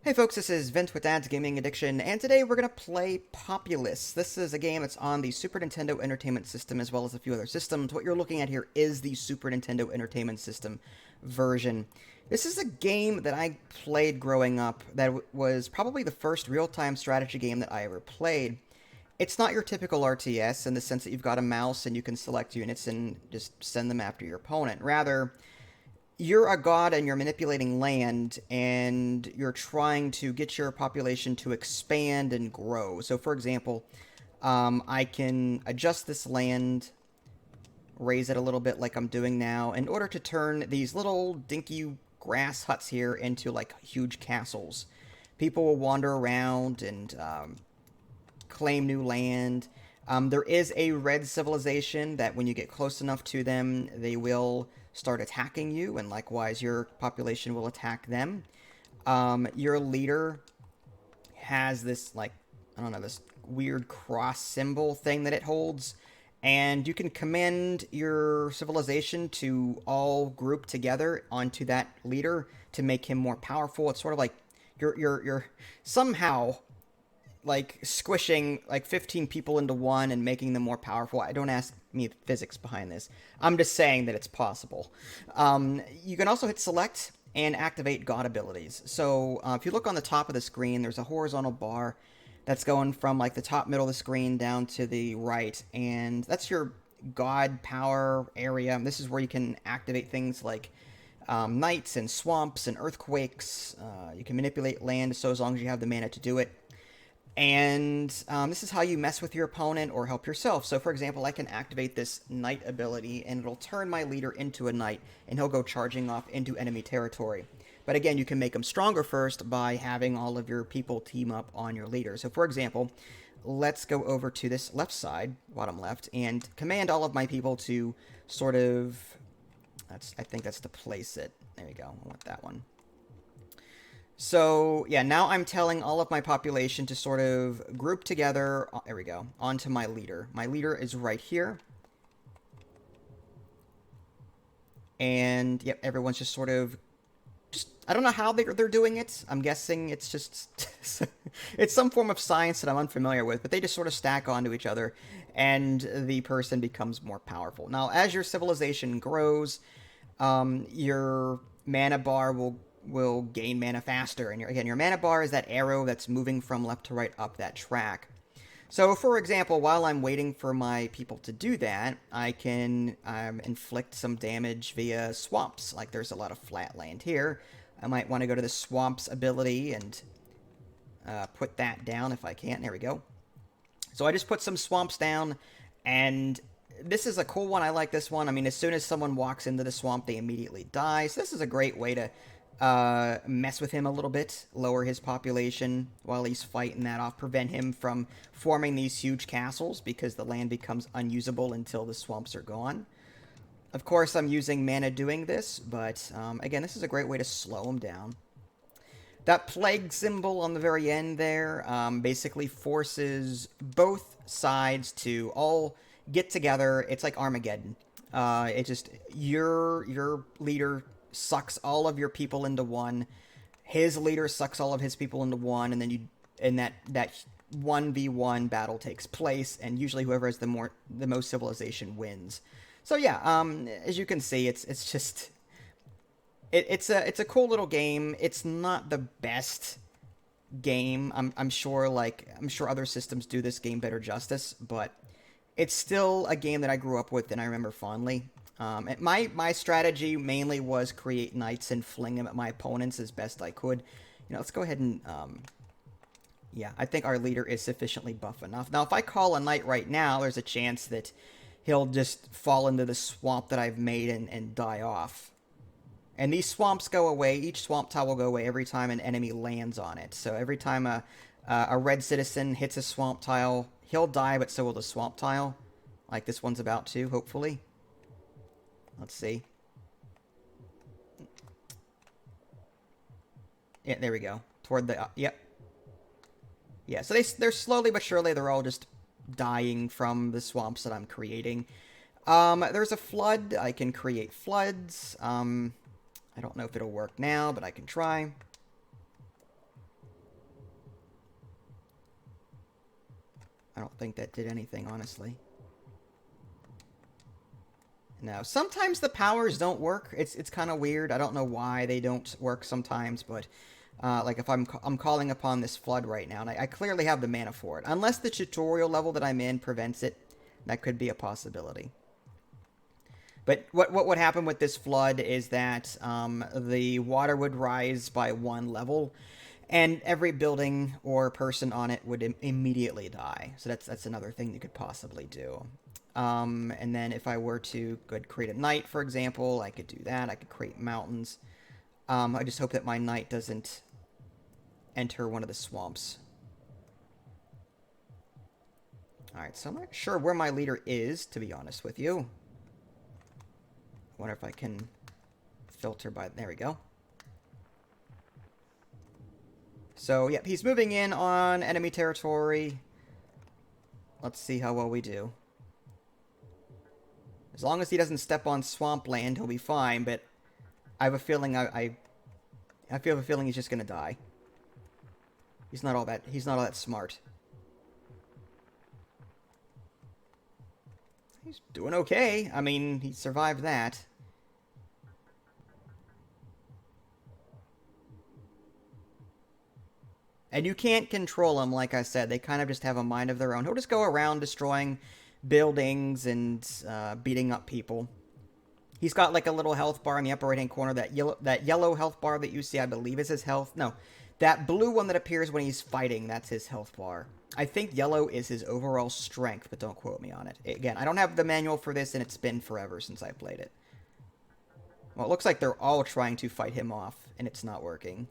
Hey folks, this is Vince with Dad's Gaming Addiction, and today we're going to play Populous. This is a game that's on the Super Nintendo Entertainment System as well as a few other systems. What you're looking at here is the Super Nintendo Entertainment System version. This is a game that I played growing up that was probably the first real-time strategy game that I ever played. It's not your typical RTS in the sense that you've got a mouse and you can select units and just send them after your opponent. Rather, you're a god and you're manipulating land and you're trying to get your population to expand and grow. So, for example, I can adjust this land, raise it a little bit like I'm doing now, in order to turn these little dinky grass huts here into like huge castles. People will wander around and claim new land. There is a red civilization that when you get close enough to them, they will start attacking you, and likewise your population will attack them. Your leader has this, like, I don't know, this weird cross symbol thing that it holds, and you can command your civilization to all group together onto that leader to make him more powerful. It's sort of like you're somehow like squishing like 15 people into one and making them more powerful. I don't ask me the physics behind this. I'm just saying that it's possible. You can also hit select and activate god abilities. So if you look on the top of the screen, there's a horizontal bar that's going from like the top middle of the screen down to the right, and that's your god power area. This is where you can activate things like knights and swamps and earthquakes. You can manipulate land so as long as you have the mana to do it. And this is how you mess with your opponent or help yourself. So, for example, I can activate this knight ability, and it'll turn my leader into a knight, and he'll go charging off into enemy territory. But again, you can make him stronger first by having all of your people team up on your leader. So, for example, let's go over to this left side, bottom left, and command all of my people to sort of... I think that's to place it. There we go. I want that one. So, yeah, now I'm telling all of my population to sort of group together, there we go, onto my leader. My leader is right here. And, yep, everyone's just sort of, I don't know how they're doing it. I'm guessing it's just, it's some form of science that I'm unfamiliar with, but they just sort of stack onto each other, and the person becomes more powerful. Now, as your civilization grows, your mana bar will gain mana faster. And again, your mana bar is that arrow that's moving from left to right up that track. So, for example, while I'm waiting for my people to do that, I can inflict some damage via swamps. Like, there's a lot of flat land here. I might want to go to the swamps ability and put that down if I can. There we go. So I just put some swamps down, and this is a cool one. I like this one. I mean, as soon as someone walks into the swamp, they immediately die. So this is a great way to mess with him a little bit, lower his population while he's fighting that off, prevent him from forming these huge castles because the land becomes unusable until the swamps are gone. Of course, I'm using mana doing this, but again, this is a great way to slow him down. That plague symbol on the very end there basically forces both sides to all get together. It's like Armageddon. It just, your leader sucks all of your people into one. His leader sucks all of his people into one, and then that 1v1 battle takes place, and usually whoever has the most civilization wins. So yeah, as you can see, it's just it's a cool little game. It's not the best game. I'm sure other systems do this game better justice, but it's still a game that I grew up with and I remember fondly. My strategy mainly was create knights and fling them at my opponents as best I could. You know, let's go ahead and, yeah, I think our leader is sufficiently buff enough. Now, if I call a knight right now, there's a chance that he'll just fall into the swamp that I've made and die off. And these swamps go away. Each swamp tile will go away every time an enemy lands on it. So every time a red citizen hits a swamp tile, he'll die, but so will the swamp tile. Like this one's about to, hopefully. Let's see. Yeah, there we go. Toward the... yep. Yeah, so they're slowly but surely, they're all just dying from the swamps that I'm creating. There's a flood. I can create floods. I don't know if it'll work now, but I can try. I don't think that did anything, honestly. No, sometimes the powers don't work. It's kind of weird. I don't know why they don't work sometimes, but like if I'm calling upon this flood right now, and I clearly have the mana for it. Unless the tutorial level that I'm in prevents it, that could be a possibility. But what would happen with this flood is that the water would rise by 1 level, and every building or person on it would immediately die. So that's another thing you could possibly do. And then if I were to create a knight, for example, I could do that. I could create mountains. I just hope that my knight doesn't enter one of the swamps. Alright, so I'm not sure where my leader is, to be honest with you. I wonder if I can filter by... There we go. So, yep, he's moving in on enemy territory. Let's see how well we do. As long as he doesn't step on swampland, he'll be fine, but I have a feeling I have a feeling he's just gonna die. He's not all that smart. He's doing okay. I mean, he survived that. And you can't control them, like I said. They kind of just have a mind of their own. He'll just go around destroying buildings and beating up people. He's got like a little health bar in the upper right-hand corner. That yellow health bar that you see, I believe, is his health. No, that blue one that appears when he's fighting, that's his health bar. I think yellow is his overall strength, but don't quote me on it. Again, I don't have the manual for this, and it's been forever since I played it. Well, it looks like they're all trying to fight him off, and it's not working.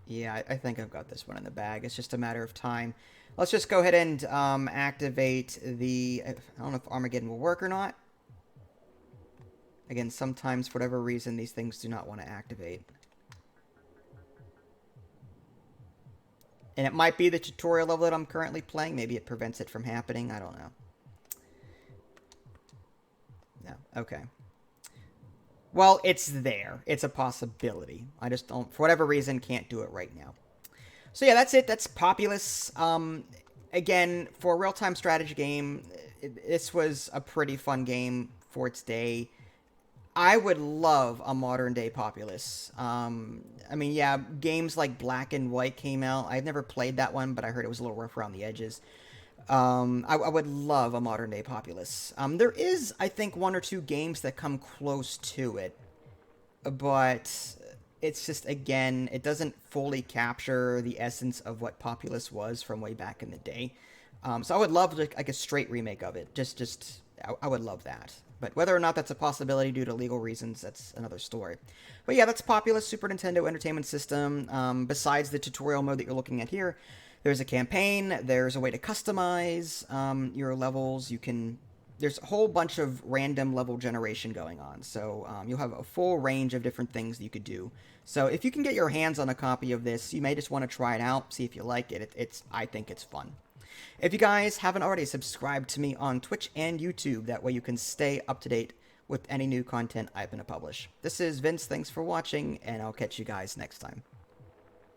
Yeah, I think I've got this one in the bag. It's just a matter of time. Let's just go ahead and activate the... I don't know if Armageddon will work or not. Again, sometimes, for whatever reason, these things do not want to activate. And it might be the tutorial level that I'm currently playing. Maybe it prevents it from happening. I don't know. No. Okay. Well, it's there. It's a possibility. I just don't, for whatever reason, can't do it right now. So yeah, that's it. That's Populous. Again, for a real-time strategy game, this was a pretty fun game for its day. I would love a modern-day Populous. I mean, yeah, games like Black and White came out. I've never played that one, but I heard it was a little rough around the edges. I would love a modern-day Populous. There is, I think, 1 or 2 games that come close to it, but it's just, again, it doesn't fully capture the essence of what Populous was from way back in the day. So I would love like a straight remake of it. I would love that. But whether or not that's a possibility due to legal reasons, that's another story. But yeah, that's Populous Super Nintendo Entertainment System. Besides the tutorial mode that you're looking at here, there's a campaign, there's a way to customize your levels. There's a whole bunch of random level generation going on. So you'll have a full range of different things that you could do. So if you can get your hands on a copy of this, you may just want to try it out, see if you like it. I think it's fun. If you guys haven't already, subscribed to me on Twitch and YouTube. That way you can stay up to date with any new content I'm going to publish. This is Vince. Thanks for watching, and I'll catch you guys next time.